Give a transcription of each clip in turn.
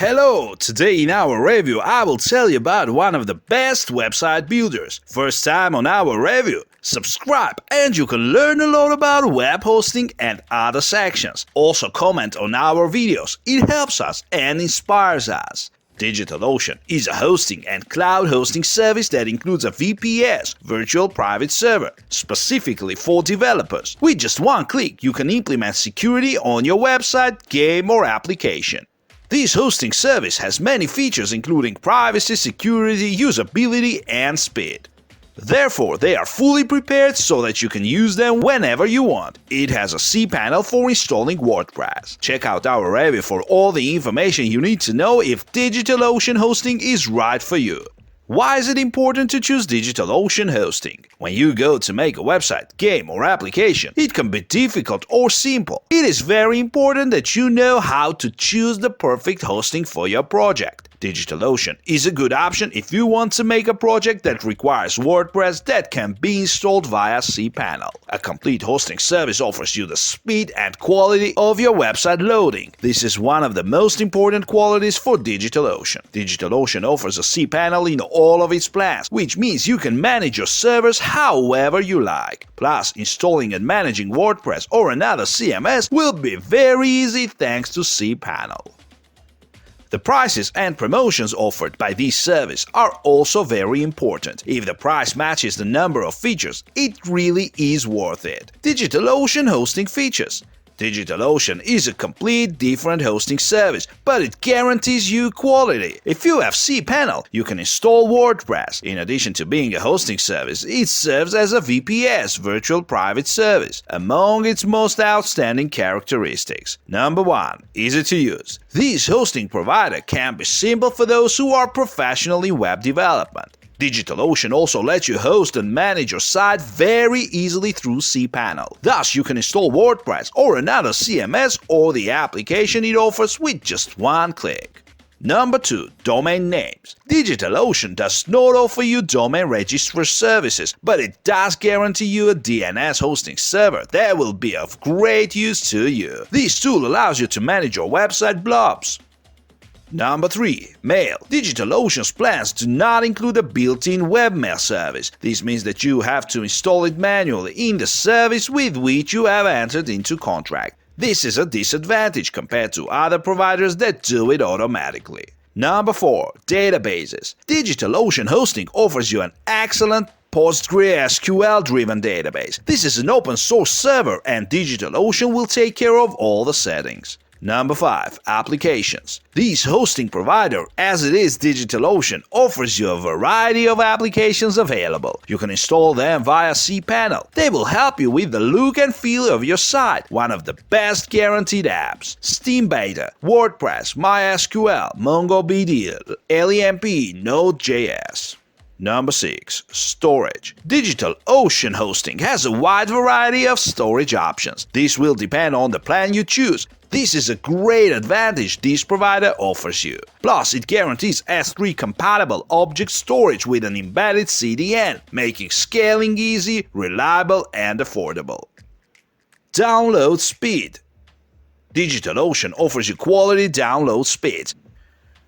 Hello! Today in our review I will tell you about one of the best website builders. First time on our review? Subscribe and you can learn a lot about web hosting and other sections. Also comment on our videos, it helps us and inspires us. DigitalOcean is a hosting and cloud hosting service that includes a VPS, virtual private server, specifically for developers. With just one click you can implement security on your website, game or application. This hosting service has many features including privacy, security, usability, and speed. Therefore, they are fully prepared so that you can use them whenever you want. It has a cPanel for installing WordPress. Check out our review for all the information you need to know if DigitalOcean hosting is right for you. Why is it important to choose DigitalOcean hosting? When you go to make a website, game or application, it can be difficult or simple. It is very important that you know how to choose the perfect hosting for your project. DigitalOcean is a good option if you want to make a project that requires WordPress that can be installed via cPanel. A complete hosting service offers you the speed and quality of your website loading. This is one of the most important qualities for DigitalOcean. DigitalOcean offers a cPanel in all of its plans, which means you can manage your servers however you like. Plus, installing and managing WordPress or another CMS will be very easy thanks to cPanel. The prices and promotions offered by this service are also very important. If the price matches the number of features, it really is worth it. DigitalOcean hosting features. DigitalOcean is a complete different hosting service, but it guarantees you quality. If you have cPanel, you can install WordPress. In addition to being a hosting service, it serves as a VPS, virtual private service, among its most outstanding characteristics. Number 1. Easy to use. This hosting provider can be simple for those who are professional in web development. DigitalOcean also lets you host and manage your site very easily through cPanel. Thus, you can install WordPress or another CMS or the application it offers with just one click. Number 2. Domain names. DigitalOcean does not offer you domain registrar services, but it does guarantee you a DNS hosting server that will be of great use to you. This tool allows you to manage your website blobs. Number 3. Mail. DigitalOcean's plans do not include a built-in webmail service. This means that you have to install it manually in the service with which you have entered into contract. This is a disadvantage compared to other providers that do it automatically. Number 4. Databases. DigitalOcean hosting offers you an excellent PostgreSQL-driven database. This is an open-source server and DigitalOcean will take care of all the settings. Number 5. Applications. This hosting provider, as it is DigitalOcean, offers you a variety of applications available. You can install them via cPanel. They will help you with the look and feel of your site. One of the best guaranteed apps: Steam Beta, WordPress, MySQL, MongoDB, LEMP, Node.js. Number 6. Storage. DigitalOcean hosting has a wide variety of storage options. This will depend on the plan you choose. This is a great advantage this provider offers you. Plus, it guarantees S3 compatible object storage with an embedded CDN, making scaling easy, reliable, and affordable. Download speed. DigitalOcean offers you quality download speeds.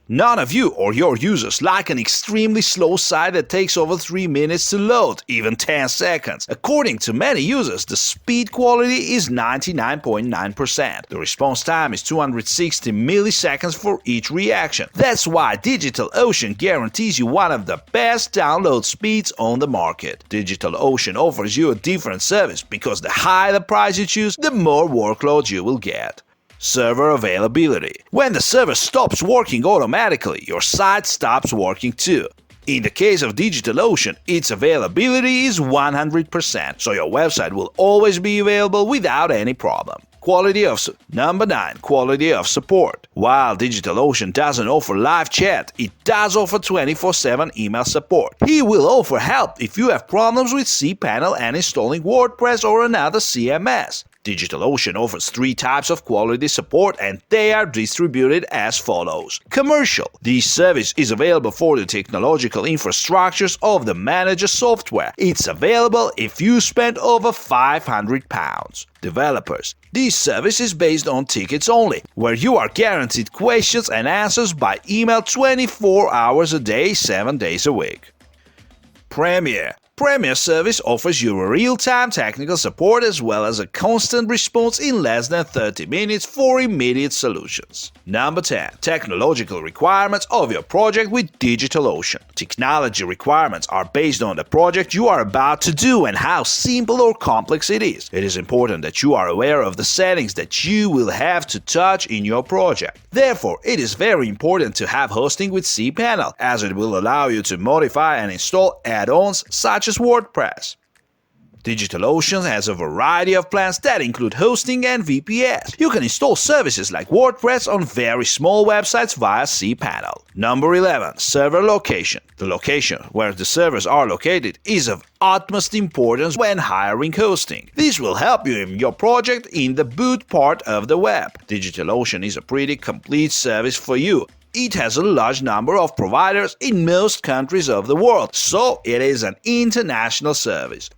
None of you or your users like an extremely slow site that takes over 3 minutes to load, even 10 seconds. According to many users, the speed quality is 99.9%. The response time is 260 milliseconds for each reaction. That's why DigitalOcean guarantees you one of the best download speeds on the market. DigitalOcean offers you a different service because the higher the price you choose, the more workload you will get. Server availability. When the server stops working automatically, your site stops working too. In the case of DigitalOcean, its availability is 100%, so your website will always be available without any problem. Number 9. Quality of support. While DigitalOcean doesn't offer live chat, it does offer 24/7 email support. He will offer help if you have problems with cPanel and installing WordPress or another CMS. DigitalOcean offers 3 types of quality support and they are distributed as follows. Commercial. This service is available for the technological infrastructures of the manager software. It's available if you spend over £500. Developers. This service is based on tickets only, where you are guaranteed questions and answers by email 24 hours a day, 7 days a week. Premier. Premier service offers you real-time technical support as well as a constant response in less than 30 minutes for immediate solutions. Number 10. Technological requirements of your project with DigitalOcean. Technology requirements are based on the project you are about to do and how simple or complex it is. It is important that you are aware of the settings that you will have to touch in your project. Therefore, it is very important to have hosting with cPanel, as it will allow you to modify and install add-ons such as WordPress. DigitalOcean has a variety of plans that include hosting and VPS. You can install services like WordPress on very small websites via cPanel. Number 11. Server location. The location where the servers are located is of utmost importance when hiring hosting. This will help you in your project in the boot part of the web. DigitalOcean is a pretty complete service for you. It has a large number of providers in most countries of the world, so it is an international service.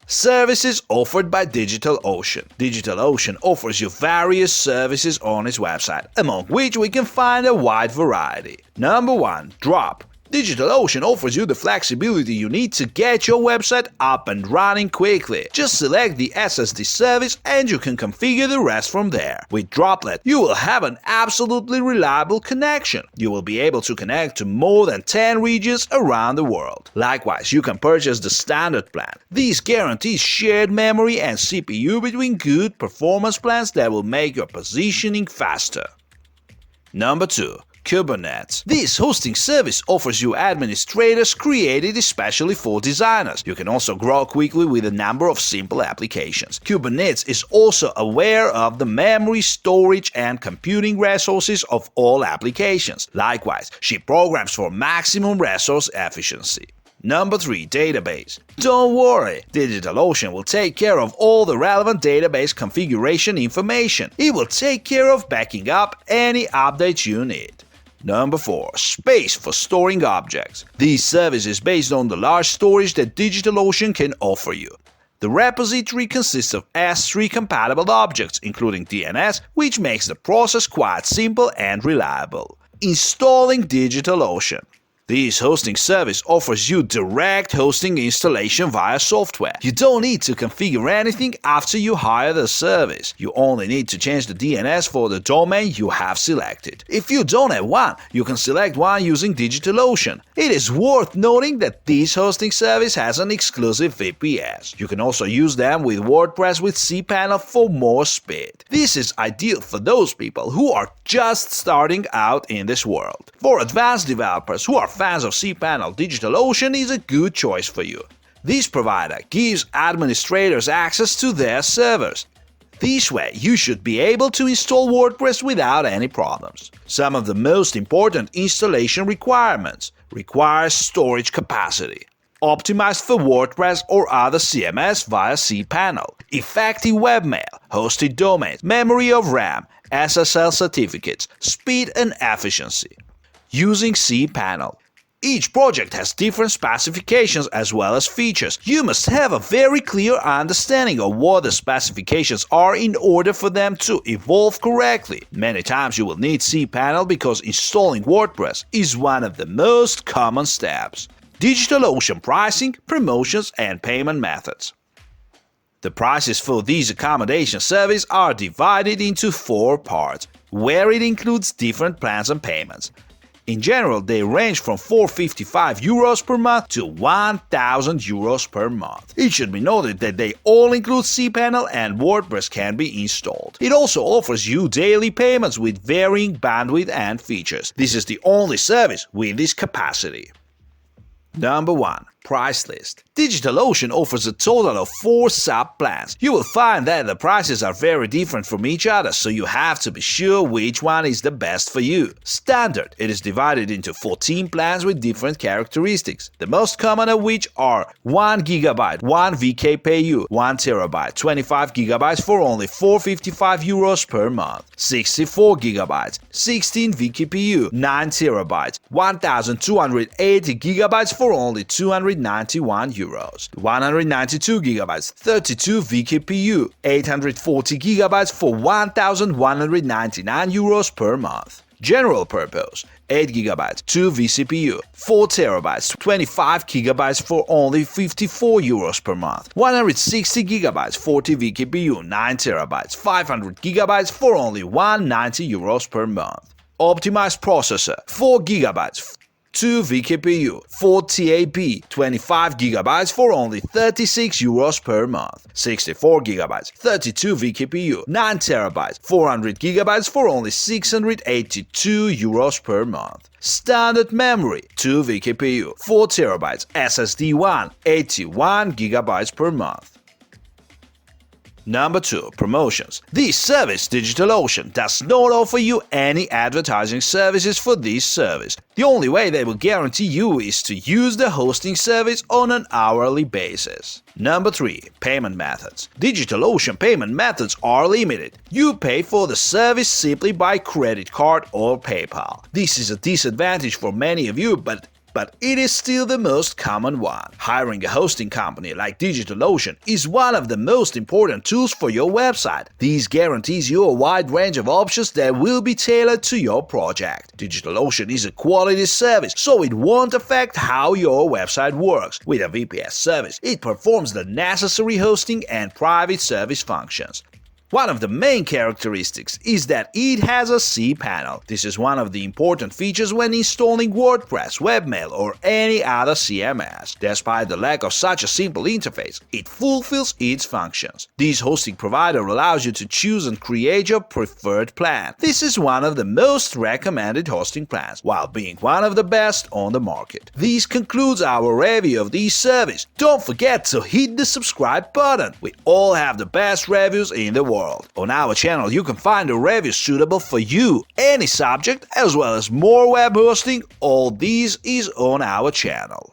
Services offered by DigitalOcean. DigitalOcean offers you various services on its website, among which we can find a wide variety. Number 1. Drop. DigitalOcean offers you the flexibility you need to get your website up and running quickly. Just select the SSD service and you can configure the rest from there. With Droplet, you will have an absolutely reliable connection. You will be able to connect to more than 10 regions around the world. Likewise, you can purchase the standard plan. This guarantees shared memory and CPU between good performance plans that will make your positioning faster. Number 2. Kubernetes. This hosting service offers you administrators created especially for designers. You can also grow quickly with a number of simple applications. Kubernetes is also aware of the memory, storage, and computing resources of all applications. Likewise, she programs for maximum resource efficiency. Number 3. Database. Don't worry, DigitalOcean will take care of all the relevant database configuration information. It will take care of backing up any updates you need. Number 4. Space for storing objects. This service is based on the large storage that DigitalOcean can offer you. The repository consists of S3-compatible objects, including DNS, which makes the process quite simple and reliable. Installing DigitalOcean. This hosting service offers you direct hosting installation via software. You don't need to configure anything after you hire the service. You only need to change the DNS for the domain you have selected. If you don't have one, you can select one using DigitalOcean. It is worth noting that this hosting service has an exclusive VPS. You can also use them with WordPress with cPanel for more speed. This is ideal for those people who are just starting out in this world. For advanced developers who are fans of cPanel, DigitalOcean is a good choice for you. This provider gives administrators access to their servers. This way, you should be able to install WordPress without any problems. Some of the most important installation requirements require storage capacity, optimized for WordPress or other CMS via cPanel, effective webmail, hosted domains, memory of RAM, SSL certificates, speed and efficiency. Using cPanel. Each project has different specifications as well as features. You must have a very clear understanding of what the specifications are in order for them to evolve correctly. Many times you will need cPanel because installing WordPress is one of the most common steps. DigitalOcean pricing, promotions, and payment methods. The prices for these accommodation services are divided into 4 parts, where it includes different plans and payments. In general, they range from €455 per month to €1,000 per month. It should be noted that they all include cPanel and WordPress can be installed. It also offers you daily payments with varying bandwidth and features. This is the only service with this capacity. Number 1. Price list. DigitalOcean offers a total of 4 sub-plans. You will find that the prices are very different from each other, so you have to be sure which one is the best for you. Standard. It is divided into 14 plans with different characteristics, the most common of which are 1 GB, 1 vkpu, 1 TB, 25 GB for only €455 per month, 64 GB, 16 vkpu, 9 TB, 1280 GB for only €291, 192 GB, 32 vkpu, 840 GB for €1,199 per month. General purpose, 8 GB, 2 vCPU, 4 TB, 25 GB for only €54 per month, 160 GB, 40 vKPU, 9 TB, 500 GB for only €190 per month. Optimized processor, 4 GB, 2 vKPU, 4 TAP, 25 GB for only €36 per month, 64 GB, 32 vKPU, 9 TB, 400 GB for only €682 per month. Standard memory, 2 vKPU, 4 TB, SSD1, 81 GB per month. Number 2. Promotions. This service, DigitalOcean, does not offer you any advertising services for this service. The only way they will guarantee you is to use the hosting service on an hourly basis. Number 3. Payment methods. DigitalOcean payment methods are limited. You pay for the service simply by credit card or PayPal. This is a disadvantage for many of you, but it is still the most common one. Hiring a hosting company like DigitalOcean is one of the most important tools for your website. This guarantees you a wide range of options that will be tailored to your project. DigitalOcean is a quality service, so it won't affect how your website works. With a VPS service, it performs the necessary hosting and private service functions. One of the main characteristics is that it has a cPanel. This is one of the important features when installing WordPress, webmail, or any other CMS. Despite the lack of such a simple interface, it fulfills its functions. This hosting provider allows you to choose and create your preferred plan. This is one of the most recommended hosting plans, while being one of the best on the market. This concludes our review of this service. Don't forget to hit the subscribe button. We all have the best reviews in the world. On our channel, you can find a review suitable for you, any subject, as well as more web hosting. All these is on our channel.